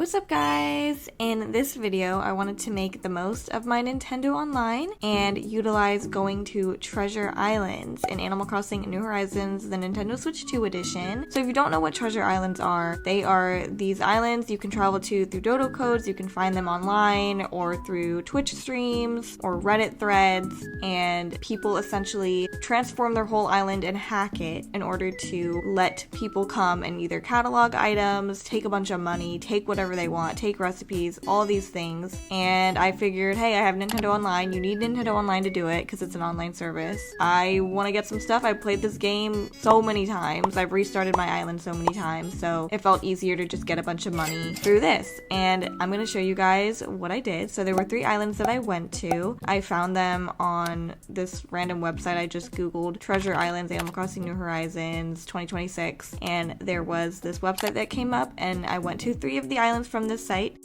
what's up guys? In this video, I wanted to make the most of my Nintendo Online and utilize going to Treasure Islands in Animal Crossing New Horizons, the Nintendo Switch 2 edition. So if you don't know what Treasure Islands are, they are these islands you can travel to through dodo codes. You can find them online or through Twitch streams or Reddit threads, and people essentially transform their whole island and hack it in order to let people come and either catalog items, take a bunch of money, take whatever they want, take recipes, all these things. And I figured, hey, I have Nintendo Online. You need Nintendo Online to do it because it's an online service. I want to get some stuff. I've played this game so many times. I've restarted my island so many times, so it felt easier to just get a bunch of money through this. And I'm going to show you guys what I did. So there were 3 islands that I went to. I found them on this random website. I just googled Treasure Islands, Animal Crossing New Horizons 2026, and there was this website that came up, and I went to 3 of the islands from this site.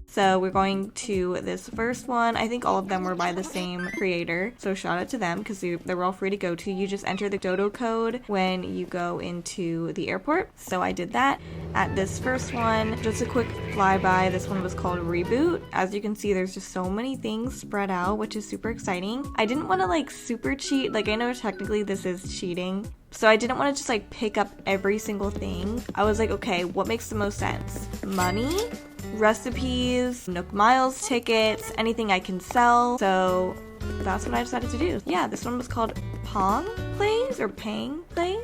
So we're going to this first one. I think all of them were by the same creator, so shout out to them because they were all free to go to. You just enter the dodo code when you go into the airport. So I did that at this first one. Just a quick flyby. This one was called Reboot. As you can see, there's just so many things spread out, which is super exciting. I didn't want to like super cheat. Like, I know technically this is cheating, so I didn't want to just like pick up every single thing. I was like, okay, what makes the most sense? Money, recipes, Nook Miles tickets, anything I can sell. So that's what I decided to do. Yeah, this one was called Pong Plays or Pang Plays.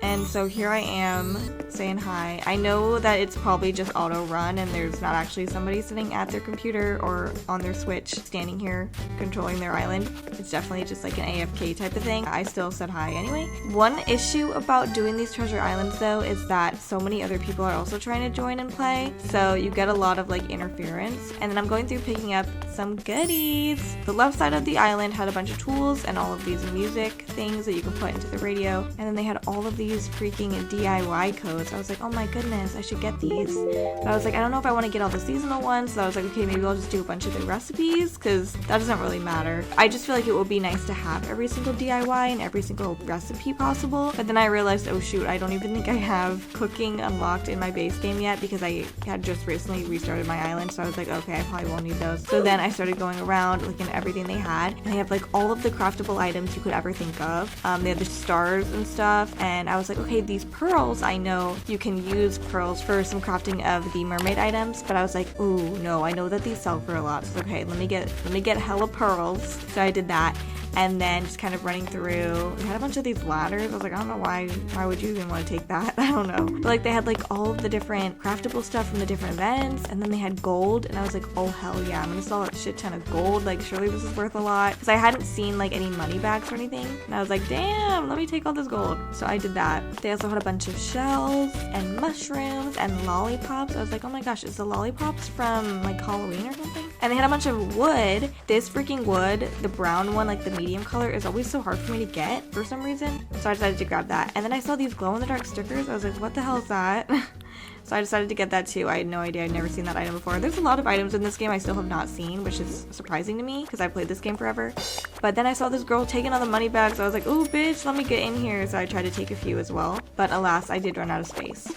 And so here I am saying hi. I know that it's probably just auto run and there's not actually somebody sitting at their computer or on their Switch standing here controlling their island. It's definitely just like an AFK type of thing. I still said hi anyway. One issue about doing these treasure islands though is that so many other people are also trying to join and play. So you get a lot of like interference. And then I'm going through picking up some goodies. The left side of the island had a bunch of tools and all of these music things that you can put into the radio. And then they had all of these freaking DIY codes. I was like, oh my goodness, I should get these. But I was like, I don't know if I want to get all the seasonal ones. So I was like, okay, maybe I'll just do a bunch of the recipes because that doesn't really matter. I just feel like it would be nice to have every single DIY and every single recipe possible. But then I realized, oh shoot, I don't even think I have cooking unlocked in my base game yet because I had just recently restarted my island. So I was like, okay, I probably won't need those. So then I started going around looking at everything they had, and they have like all of the craftable items you could ever think of. They have the stars and stuff, and I was like, okay, these pearls, I know you can use pearls for some crafting of the mermaid items, but I was like, ooh, no, I know that these sell for a lot. So okay, let me get hella pearls. So I did that. And then just kind of running through, we had a bunch of these ladders. I was like, I don't know why would you even want to take that? I don't know. But like they had like all of the different craftable stuff from the different events, and then they had gold, and I was like, oh hell yeah, I'm gonna sell a shit ton of gold. Like surely this is worth a lot. Because I hadn't seen like any money bags or anything. And I was like, damn, let me take all this gold. So I did that. They also had a bunch of shells and mushrooms and lollipops. I was like, oh my gosh, is the lollipops from like Halloween or something? And they had a bunch of wood. This freaking wood, the brown one, like the medium color, is always so hard for me to get for some reason. So I decided to grab that. And then I saw these glow-in-the-dark stickers. I was like, what the hell is that? So I decided to get that too. I had no idea. I'd never seen that item before. There's a lot of items in this game I still have not seen, which is surprising to me because I played this game forever. But then I saw this girl taking all the money bags. So I was like, oh bitch, let me get in here. So I tried to take a few as well. But alas, I did run out of space.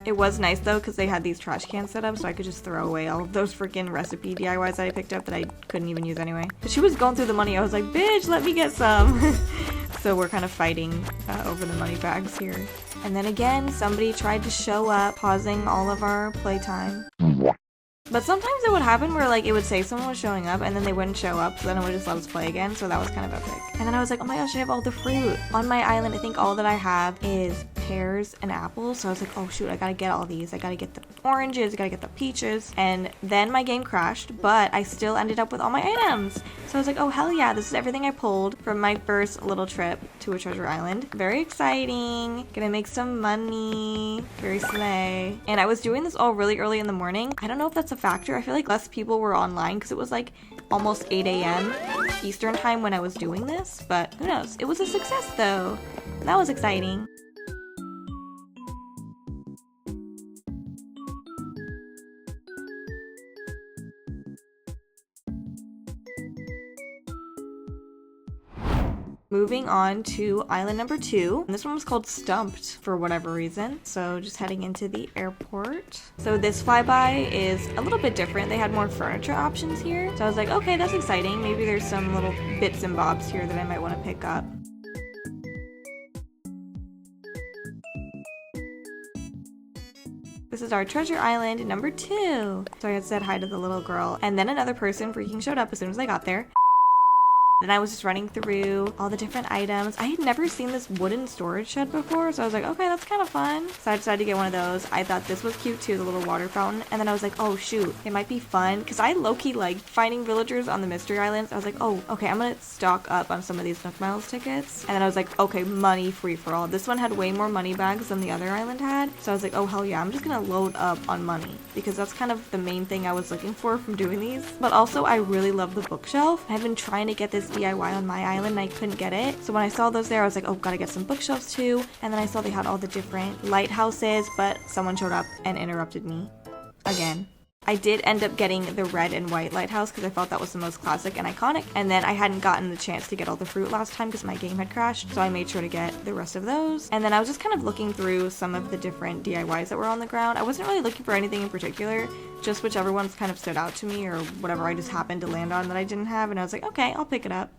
It was nice though because they had these trash cans set up so I could just throw away all of those freaking recipe DIYs that I picked up that I couldn't even use anyway. But she was going through the money. I was like, bitch, let me get some. So we're kind of fighting over the money bags here. And then again, somebody tried to show up, pausing all of our playtime. But sometimes it would happen where like it would say someone was showing up and then they wouldn't show up, so then it would just let us play again, so that was kind of epic. And then I was like, oh my gosh, I have all the fruit. On my island, I think all that I have is pears and apples, so I was like, oh shoot, I gotta get all these. I gotta get the oranges, I gotta get the peaches. And then my game crashed, but I still ended up with all my items. So I was like, oh hell yeah, this is everything I pulled from my first little trip to a treasure island. Very exciting. Gonna make some money. Very slay. And I was doing this all really early in the morning. I don't know if that's a factor. I feel like less people were online because it was like almost 8 a.m. Eastern time when I was doing this, but who knows? It was a success though. That was exciting. moving on to island number 2. And this one was called Stumped for whatever reason. So just heading into the airport. So this flyby is a little bit different. They had more furniture options here. So I was like, okay, that's exciting. Maybe there's some little bits and bobs here that I might want to pick up. This is our treasure island number 2. So I had said hi to the little girl, and then another person freaking showed up as soon as I got there. And I was just running through all the different items. I had never seen this wooden storage shed before, so I was like, okay, that's kind of fun. So I decided to get one of those. I thought this was cute too, the little water fountain. And then I was like, oh shoot, it might be fun. Because I low-key like finding villagers on the mystery islands. I was like, oh, okay, I'm gonna stock up on some of these Nook Miles tickets. And then I was like, okay, money free for all. This one had way more money bags than the other island had. So I was like, oh hell yeah, I'm just gonna load up on money. Because that's kind of the main thing I was looking for from doing these. But also, I really love the bookshelf. I've been trying to get this DIY on my island and I couldn't get it. So when I saw those there, I was like, oh, gotta get some bookshelves too. And then I saw they had all the different lighthouses, but someone showed up and interrupted me again. I did end up getting the red and white lighthouse because I thought that was the most classic and iconic. And then I hadn't gotten the chance to get all the fruit last time because my game had crashed. So I made sure to get the rest of those. And then I was just kind of looking through some of the different DIYs that were on the ground. I wasn't really looking for anything in particular, just whichever ones kind of stood out to me or whatever I just happened to land on that I didn't have. And I was like, okay, I'll pick it up.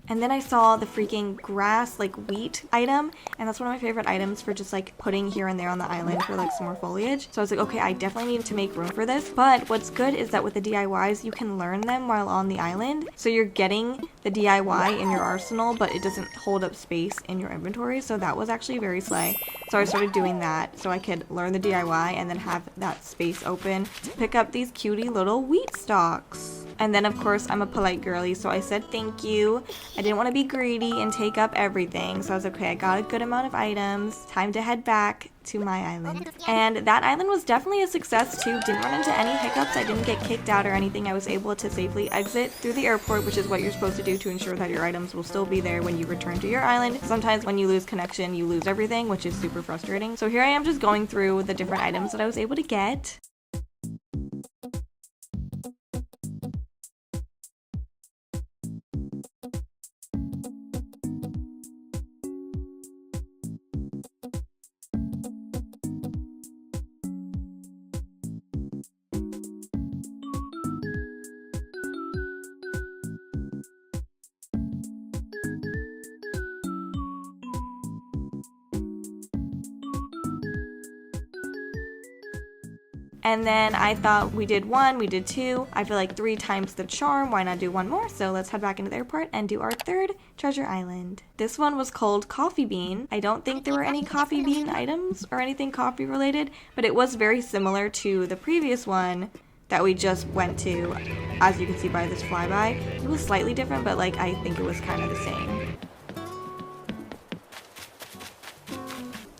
And then I saw the freaking grass, like wheat item, and that's one of my favorite items for just like putting here and there on the island for like some more foliage. So I was like, okay, I definitely need to make room for this. But what's good is that with the DIYs, you can learn them while on the island. So you're getting the DIY in your arsenal, but it doesn't hold up space in your inventory. So that was actually very slay. So I started doing that so I could learn the DIY and then have that space open to pick up these cutie little wheat stalks. And then of course I'm a polite girly, so I said thank you. I didn't want to be greedy and take up everything, so I was like, okay, I got a good amount of items. Time to head back to my island. And that island was definitely a success too. Didn't run into any hiccups. I didn't get kicked out or anything. I was able to safely exit through the airport, which is what you're supposed to do to ensure that your items will still be there when you return to your island. Sometimes when you lose connection, you lose everything, which is super frustrating. So here I am just going through the different items that I was able to get. And then I thought we did 1, we did 2. I feel like 3 times the charm. Why not do 1 more? So let's head back into the airport and do our 3rd treasure island. This one was called Coffee Bean. I don't think there were any coffee bean items or anything coffee related, but it was very similar to the previous one that we just went to, as you can see by this flyby. It was slightly different, but like I think it was kind of the same.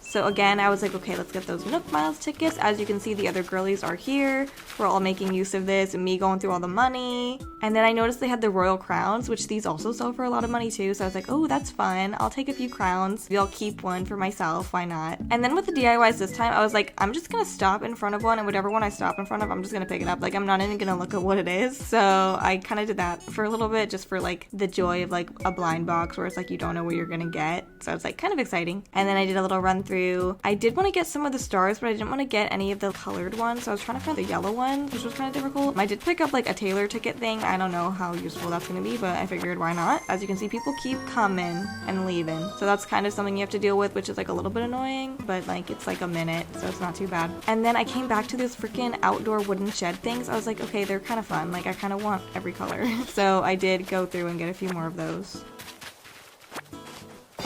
So again, I was like, okay, let's get those Nook Miles tickets. As you can see, the other girlies are here. We're all making use of this and me going through all the money. And then I noticed they had the royal crowns, which these also sell for a lot of money too. So I was like, oh, that's fun. I'll take a few crowns. Maybe I'll keep one for myself. Why not? And then with the DIYs this time, I was like, I'm just gonna stop in front of one, and whatever one I stop in front of, I'm just gonna pick it up. Like, I'm not even gonna look at what it is. So I kind of did that for a little bit, just for like the joy of like a blind box where it's like you don't know what you're gonna get. So it's like kind of exciting. And then I did a little run through. I did want to get some of the stars, but I didn't want to get any of the colored ones. So I was trying to find the yellow ones, which was kind of difficult. I did pick up like a Taylor ticket thing. I don't know how useful that's going to be, but I figured why not? As you can see, people keep coming and leaving. So that's kind of something you have to deal with, which is like a little bit annoying, but like it's like a minute, so it's not too bad. And then I came back to those freaking outdoor wooden shed things. I was like, okay, they're kind of fun. Like I kind of want every color. So I did go through and get a few more of those.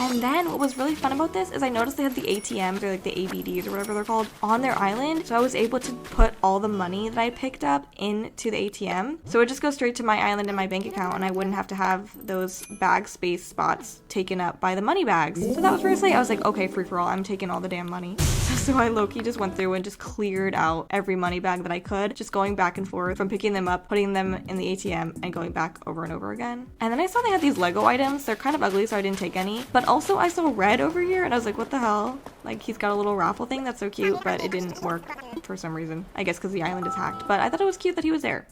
And then what was really fun about this is I noticed they had the ATMs, or like the ABDs or whatever they're called, on their island. So I was able to put all the money that I picked up into the ATM. So it would just go straight to my island and my bank account, and I wouldn't have to have those bag space spots taken up by the money bags. So that was really sweet. I was like, okay, free for all. I'm taking all the damn money. So I low-key just went through and just cleared out every money bag that I could, just going back and forth from picking them up, putting them in the ATM, and going back over and over again. And then I saw they had these Lego items. They're kind of ugly, so I didn't take any. But also I saw red over here, and I was like, what the hell? Like, he's got a little raffle thing. That's so cute, but it didn't work for some reason. I guess because the island is hacked. But I thought it was cute that he was there.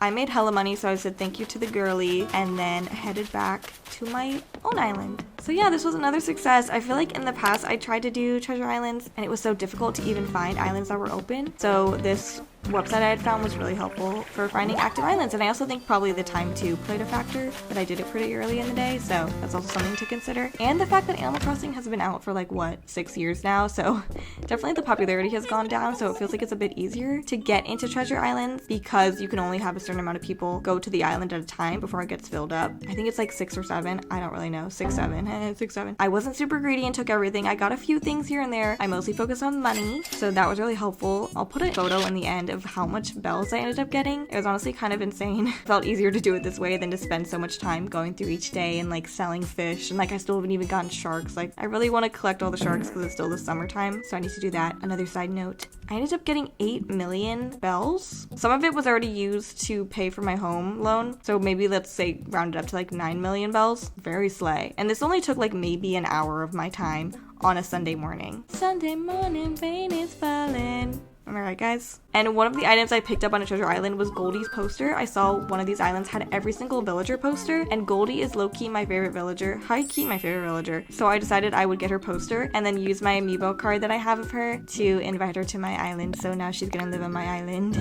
I made hella money, so I said thank you to the girly, and then headed back to my own island. So yeah, this was another success. I feel like in the past I tried to do treasure islands, and it was so difficult to even find islands that were open. So this website I had found was really helpful for finding active islands, and I also think probably the time too played a factor, that I did it pretty early in the day, so that's also something to consider. And the fact that Animal Crossing has been out for like, what, 6 years now, so definitely the popularity has gone down, so it feels like it's a bit easier to get into treasure islands because you can only have a certain amount of people go to the island at a time before it gets filled up. I think it's like 6 or 7, I don't really know, 6, 7, 6, 7. I wasn't super greedy and took everything. I got a few things here and there. I mostly focused on money, so that was really helpful. I'll put a photo in the end of how much bells I ended up getting. It was honestly kind of insane. It felt easier to do it this way than to spend so much time going through each day and like selling fish, and like I still haven't even gotten sharks. Like I really want to collect all the sharks because it's still the summertime, so I need to do that. Another side note, I ended up getting 8 million bells. Some of it was already used to pay for my home loan, so maybe let's say round it up to like 9 million bells. Very slay. And this only took like maybe an hour of my time on a Sunday morning. Sunday morning, rain is falling. Am I right, guys? And one of the items I picked up on a treasure island was Goldie's poster. I saw one of these islands had every single villager poster, and Goldie is low-key my favorite villager, high-key my favorite villager. So I decided I would get her poster and then use my amiibo card that I have of her to invite her to my island. So now she's gonna live on my island.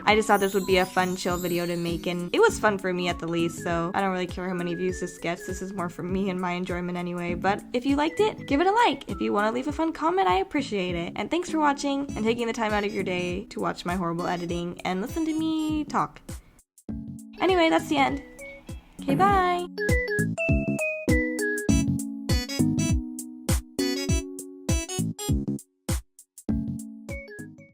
I just thought this would be a fun, chill video to make, and it was fun for me at the least, so I don't really care how many views this gets. This is more for me and my enjoyment anyway. But if you liked it, give it a like. If you want to leave a fun comment, I appreciate it. And thanks for watching and taking the time out of your day to watch my horrible editing and listen to me talk. Anyway, that's the end. Okay, bye!